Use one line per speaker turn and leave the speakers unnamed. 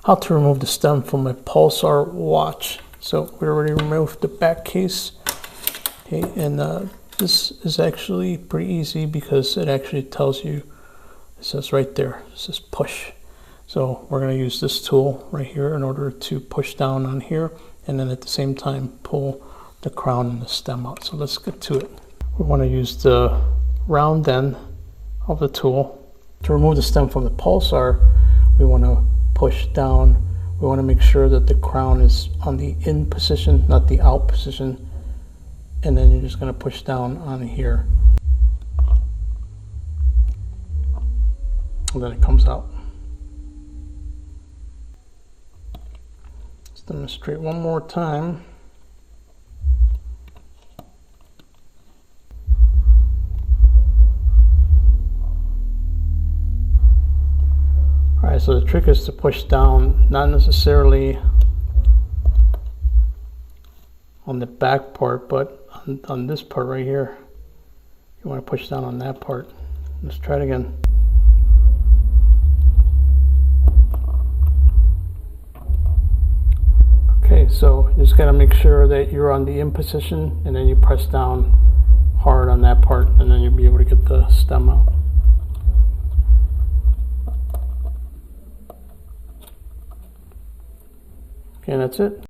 How to remove the stem from a Pulsar watch. So we already removed the back case. Okay, and this is actually pretty easy because it actually tells you, it says right there, it says push. So we're going to use this tool right here in order to push down on here, and then at the same time pull the crown and the stem out. So let's get to it. We want to use the round end of the tool. To remove the stem from the Pulsar, we want to push down. We want to make sure that the crown is on the in position, not the out position. And then you're just going to push down on here. And then it comes out. Let's demonstrate one more time. Alright, so the trick is to push down, not necessarily on the back part, but on this part right here. You want to push down on that part. Let's try it again. Okay, so you just got to make sure that you're on the in position, and then you press down hard on that part, and then you'll be able to get the stem out. Okay, and that's it.